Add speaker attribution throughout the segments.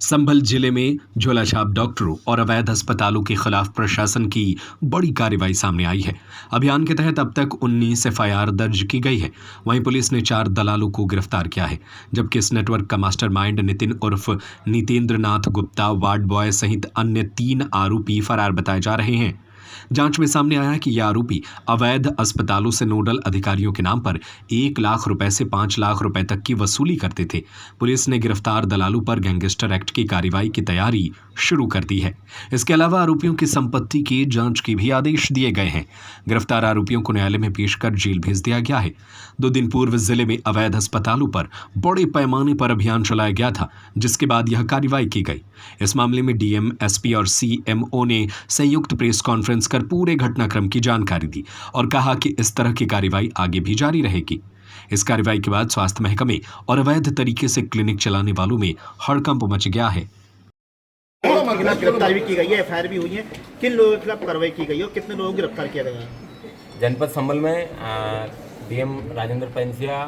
Speaker 1: संभल जिले में झोलाछाप डॉक्टरों और अवैध अस्पतालों के खिलाफ प्रशासन की बड़ी कार्रवाई सामने आई है। अभियान के तहत अब तक 19 एफआईआर दर्ज की गई है। वहीं पुलिस ने 4 दलालों को गिरफ्तार किया है, जबकि इस नेटवर्क का मास्टरमाइंड नितिन उर्फ नितेंद्र नाथ गुप्ता वार्ड बॉय सहित अन्य 3 आरोपी फरार बताए जा रहे हैं। जांच में सामने आया कि ये आरोपी अवैध अस्पतालों से नोडल अधिकारियों के नाम पर 1 लाख रुपए से 5 लाख रुपए तक की वसूली करते थे। पुलिस ने गिरफ्तार दलालों पर गैंगस्टर एक्ट की कार्रवाई की तैयारी शुरू कर दी है। इसके अलावा आरोपियों की संपत्ति की जांच के भी आदेश दिए गए हैं। गिरफ्तार आरोपियों को न्यायालय में पेश कर जेल भेज दिया गया है। 2 दिन पूर्व जिले में अवैध अस्पतालों पर बड़े पैमाने पर अभियान चलाया गया था, जिसके बाद यह कार्रवाई की गई। इस मामले में डीएम, एसपी और सीएमओ ने संयुक्त प्रेस कॉन्फ्रेंस कर पूरे घटनाक्रम की जानकारी दी और कहा कि इस तरह की कार्रवाई आगे भी जारी रहेगी। इस कार्रवाई के बाद स्वास्थ्य महकमे और अवैध तरीके से क्लिनिक चलाने वालों में हड़कंप मच गया है।
Speaker 2: गिरफ्तारी भी की गई है, एफआईआर भी हुई है। किन लोगों के खिलाफ कार्रवाई की गई है और कितने लोगों को गिरफ्तार किया गया है?
Speaker 3: जनपद संभल में डीएम राजेंद्र पेंसिया,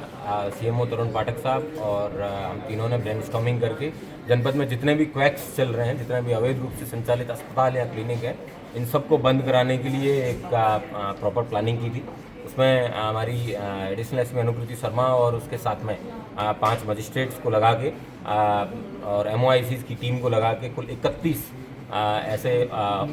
Speaker 3: सीएमओ तरुण पाठक साहब और हम तीनों ने ब्रेनस्टॉर्मिंग करके जनपद में जितने भी क्वैक्स चल रहे हैं, जितने भी अवैध रूप से संचालित अस्पताल या क्लिनिक है, इन सबको बंद कराने के लिए एक प्रॉपर प्लानिंग की थी। उसमें हमारी एडिशनल एसपी अनुकृति शर्मा और उसके साथ में 5 मजिस्ट्रेट्स को लगा के और एमओआईसीज की टीम को लगा के कुल 31 ऐसे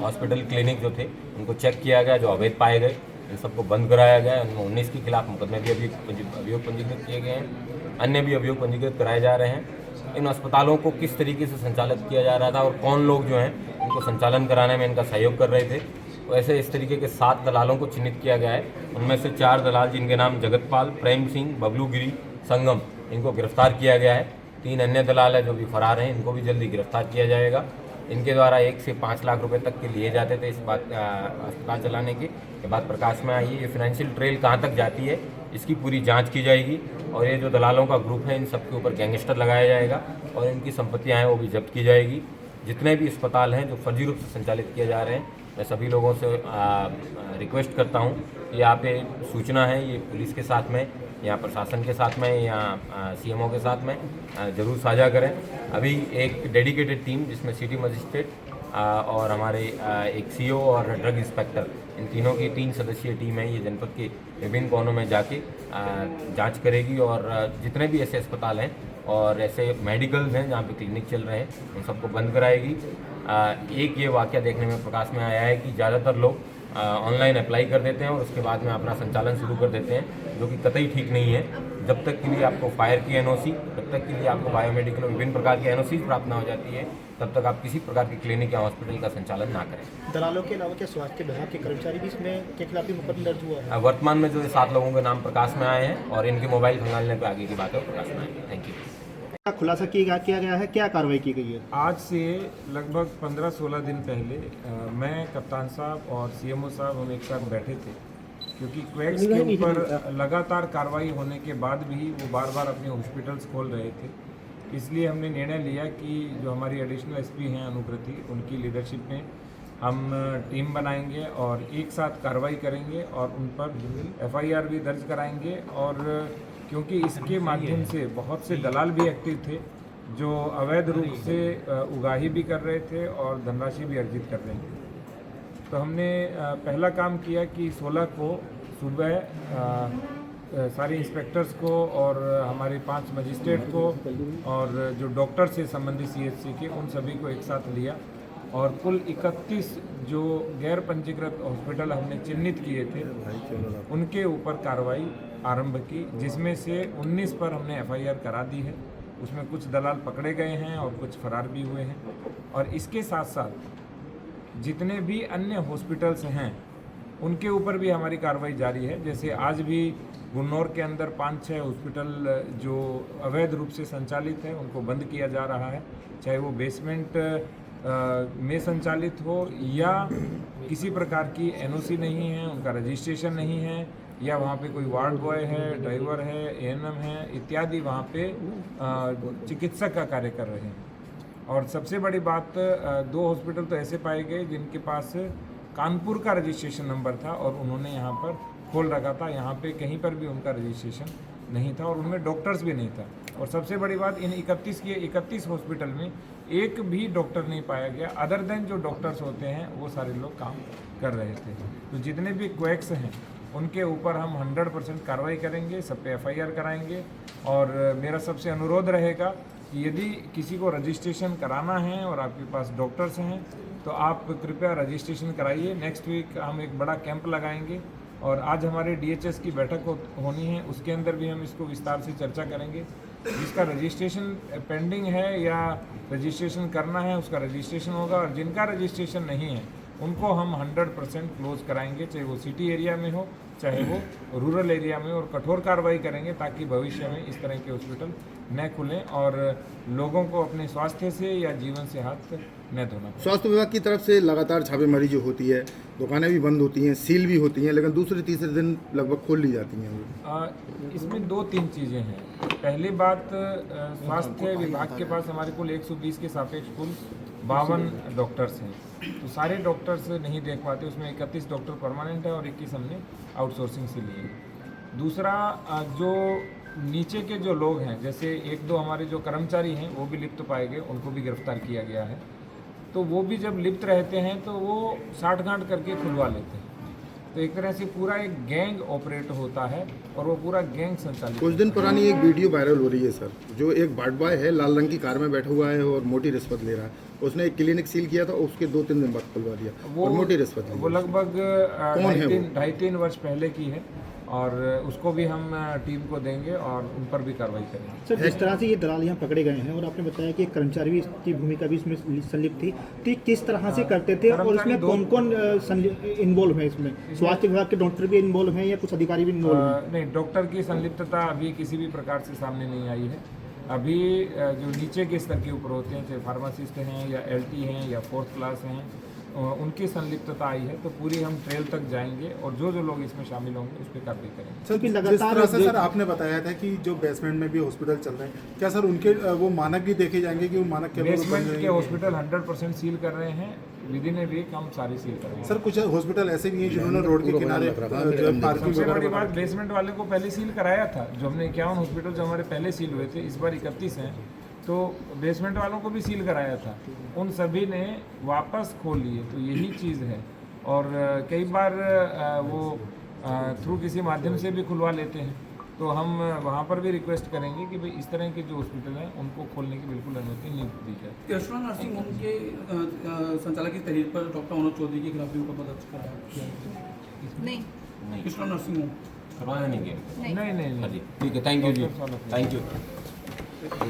Speaker 3: हॉस्पिटल क्लिनिक जो थे उनको चेक किया गया, जो अवैध पाए गए। इन सबको बंद कराया गया। उनमें 19 के खिलाफ मुकदमे भी अभियोग पंजीकृत किए गए हैं, अन्य भी अभियोग पंजीकृत कराए जा रहे हैं। इन अस्पतालों को किस तरीके से संचालित किया जा रहा था और कौन लोग जो हैं इनको संचालन कराने में इनका सहयोग कर रहे थे, वैसे इस तरीके के 7 दलालों को चिन्हित किया गया है। उनमें से 4 दलाल जिनके नाम जगतपाल, प्रेम सिंह, बबलू गिरी, संगम, इनको गिरफ्तार किया गया है। 3 अन्य दलाल हैं जो भी फरार हैं, इनको भी जल्दी गिरफ्तार किया जाएगा। इनके द्वारा 1 से 5 लाख रुपए तक के लिए जाते थे इस बात अस्पताल चलाने के बाद प्रकाश में आई है। ये फाइनेंशियल ट्रेल कहाँ तक जाती है, इसकी पूरी जांच की जाएगी और ये जो दलालों का ग्रुप है इन सबके ऊपर गैंगस्टर लगाया जाएगा और इनकी संपत्तियाँ हैं वो भी जब्त की जाएगी। जितने भी अस्पताल हैं जो फर्जी रूप से संचालित किए जा रहे हैं, मैं सभी लोगों से रिक्वेस्ट करता हूँ, ये आप ये सूचना है, ये पुलिस के साथ में या प्रशासन के साथ में या सीएमओ के साथ में ज़रूर साझा करें। अभी एक डेडिकेटेड टीम जिसमें सिटी मजिस्ट्रेट और हमारे एक सीओ और ड्रग इंस्पेक्टर, इन तीनों की 3 सदस्यीय टीम है, ये जनपद के विभिन्न कोनों में जाके जांच करेगी और जितने भी ऐसे अस्पताल हैं और ऐसे मेडिकल्स हैं जहाँ पे क्लिनिक चल रहे हैं, उन सबको बंद कराएगी। एक ये वाक़या देखने में प्रकाश में आया है कि ज़्यादातर लोग ऑनलाइन अप्लाई कर देते हैं और उसके बाद में अपना संचालन शुरू कर देते हैं, जो कि कतई ठीक नहीं है। जब तक के लिए आपको फायर की एनओसी, तब तक के लिए आपको बायोमेडिकल और विभिन्न प्रकार की एनओसी प्राप्त ना हो जाती है, तब तक आप किसी प्रकार की क्लिनिक या हॉस्पिटल का संचालन ना करें।
Speaker 2: दलालों के अलावा क्या स्वास्थ्य विभाग के कर्मचारी भी इसमें के खिलाफ भी मुकदमा दर्ज हुआ है?
Speaker 3: वर्तमान में जो 7 लोगों के नाम प्रकाश में आए हैं और इनके मोबाइल खंगालने पर आगे की बात है प्रकाश में आएगी। Thank you.
Speaker 2: खुलासा किया गया है, क्या कार्रवाई की गई है?
Speaker 4: आज से लगभग 15-16 दिन पहले मैं, कप्तान साहब और सीएमओ साहब हम एक साथ बैठे थे, क्योंकि क्वैक्स के ऊपर लगातार कार्रवाई होने के बाद भी वो बार बार अपने हॉस्पिटल्स खोल रहे थे। इसलिए हमने निर्णय लिया कि जो हमारी एडिशनल एसपी हैं अनुकृति, उनकी लीडरशिप में हम टीम बनाएंगे और एक साथ कार्रवाई करेंगे और उन पर एफआईआर भी दर्ज कराएंगे। और क्योंकि इसके माध्यम से बहुत से दलाल भी एक्टिव थे जो अवैध रूप से उगाही भी कर रहे थे और धनराशि भी अर्जित कर रहे थे, तो हमने पहला काम किया कि 16 को सुबह सारे इंस्पेक्टर्स को और हमारे 5 मजिस्ट्रेट को और जो डॉक्टर से संबंधित सीएचसी के, उन सभी को एक साथ लिया और कुल 31 जो गैर पंजीकृत हॉस्पिटल हमने चिन्हित किए थे उनके ऊपर कार्रवाई आरंभ की, जिसमें से 19 पर हमने एफआईआर करा दी है। उसमें कुछ दलाल पकड़े गए हैं और कुछ फरार भी हुए हैं। और इसके साथ साथ जितने भी अन्य हॉस्पिटल्स हैं उनके ऊपर भी हमारी कार्रवाई जारी है। जैसे आज भी गुन्नौर के अंदर 5-6 हॉस्पिटल जो अवैध रूप से संचालित है उनको बंद किया जा रहा है, चाहे वो बेसमेंट में संचालित हो या किसी प्रकार की एनओसी नहीं है, उनका रजिस्ट्रेशन नहीं है, या वहाँ पे कोई वार्ड बॉय है, ड्राइवर है, एएनएम है इत्यादि वहाँ पे चिकित्सक का कार्य कर रहे हैं। और सबसे बड़ी बात, 2 हॉस्पिटल तो ऐसे पाए गए जिनके पास कानपुर का रजिस्ट्रेशन नंबर था और उन्होंने यहाँ पर खोल रखा था। यहाँ पे कहीं पर भी उनका रजिस्ट्रेशन नहीं था और उनमें डॉक्टर्स भी नहीं था। और सबसे बड़ी बात, इन 31 हॉस्पिटल में एक भी डॉक्टर नहीं पाया गया, अदर देन जो डॉक्टर्स होते हैं वो सारे लोग काम कर रहे थे। तो जितने भी क्वैक्स हैं उनके ऊपर हम 100% कार्रवाई करेंगे, सब पे FIR कराएंगे। और मेरा सबसे अनुरोध रहेगा कि यदि किसी को रजिस्ट्रेशन कराना है और आपके पास डॉक्टर्स हैं तो आप कृपया रजिस्ट्रेशन कराइए। नेक्स्ट वीक हम एक बड़ा कैंप लगाएंगे और आज हमारे DHS की बैठक होनी है, उसके अंदर भी हम इसको विस्तार से चर्चा करेंगे। जिसका रजिस्ट्रेशन पेंडिंग है या रजिस्ट्रेशन करना है उसका रजिस्ट्रेशन होगा, और जिनका रजिस्ट्रेशन नहीं है उनको हम 100% क्लोज कराएंगे, चाहे वो सिटी एरिया में हो चाहे वो रूरल एरिया में, और कठोर कार्रवाई करेंगे ताकि भविष्य में इस तरह के हॉस्पिटल न खुलें और लोगों को अपने स्वास्थ्य से या जीवन से हाथ न धोना पड़े।
Speaker 5: स्वास्थ्य विभाग की तरफ से लगातार छापेमारी जो होती है, दुकानें भी बंद होती हैं, सील भी होती हैं, लेकिन दूसरे तीसरे दिन लगभग खोल ली जाती हैं।
Speaker 4: इसमें 2-3 चीज़ें हैं। पहली बात, स्वास्थ्य विभाग के पास हमारे कुल 120 के सापेक्ष कुल 52 डॉक्टर्स हैं, तो सारे डॉक्टर्स नहीं देख पाते, उसमें 31 डॉक्टर परमानेंट है और 21 हमने आउटसोर्सिंग से लिए। दूसरा, जो नीचे के जो लोग हैं, जैसे 1-2 हमारे जो कर्मचारी हैं वो भी लिप्त पाए गए, उनको भी गिरफ्तार किया गया है। तो वो भी जब लिप्त रहते हैं तो वो साठगांठ करके खुलवा लेते हैं। तो एक तरह से पूरा एक गैंग ऑपरेट होता है और वो पूरा गैंग संचालित।
Speaker 5: कुछ दिन पुरानी एक वीडियो वायरल हो रही है सर, जो एक बाट बॉय है, लाल रंग की कार में बैठा हुआ है और मोटी रिश्वत ले रहा है। उसने एक क्लिनिक सील किया था, उसके 2-3 दिन बाद खुलवा दिया और मोटी रिश्वत ली।
Speaker 4: वो लगभग 2.5-3 वर्ष पहले की है और उसको भी हम टीम को देंगे और उन पर भी कार्रवाई करेंगे।
Speaker 2: सर, जिस तरह से ये दलाल यहाँ पकड़े गए हैं और आपने बताया कि एक कर्मचारी भी की भूमिका भी इसमें संलिप्त थी, तो ये किस तरह से करते थे और इसमें कौन कौन इन्वॉल्व है? इसमें स्वास्थ्य विभाग के डॉक्टर भी इन्वॉल्व हैं या कुछ अधिकारी भी इन्वॉल्व हैं?
Speaker 4: नहीं, डॉक्टर की संलिप्तता अभी किसी भी प्रकार से सामने नहीं आई है। अभी जो नीचे के स्तर के ऊपर होते हैं, चाहे फार्मासिस्ट हैं या LT हैं या 4th क्लास हैं, उनकी संलिप्तता आई है, तो पूरी हम ट्रेल तक जाएंगे और जो जो लोग इसमें शामिल होंगे उस पर कार्रवाई करेंगे।
Speaker 6: सर, जिस तरह से सर आपने बताया था कि जो बेसमेंट में भी हॉस्पिटल चल रहे हैं, क्या सर उनके वो मानक भी देखे जाएंगे कि वो मानक के
Speaker 4: बेसमेंट के हॉस्पिटल 100% सील कर रहे हैं, विदिन ए वीक हम सारे सील कर रहे हैं।
Speaker 6: सर, कुछ हॉस्पिटल ऐसे भी हैं जिन्होंने रोड के किनारे पार्किंग
Speaker 4: सबसे बड़ी
Speaker 6: वगैरह।
Speaker 4: बात, बेसमेंट वाले को पहले सील कराया था। जो हमने 51 हॉस्पिटल जो हमारे पहले सील हुए थे, इस बार 31 हैं, तो बेसमेंट वालों को भी सील कराया था, उन सभी ने वापस खोल लिए। तो यही चीज़ है। और कई बार वो थ्रू किसी माध्यम से भी खुलवा लेते हैं, तो हम वहाँ पर भी रिक्वेस्ट करेंगे कि भाई इस तरह के जो हॉस्पिटल हैं उनको खोलने की बिल्कुल अनुमति नहीं दी जाए।
Speaker 7: यशवंत नर्सिंग होम के संचालक की तहरीर पर डॉक्टर मनोज चौधरी के खिलाफ भी मुकदमा दर्ज कराया?
Speaker 8: नहीं,
Speaker 7: यशवंत नर्सिंग होम
Speaker 3: करवाया नहीं गया।
Speaker 4: नहीं।
Speaker 3: ठीक है, थैंक यू जी, थैंक यू।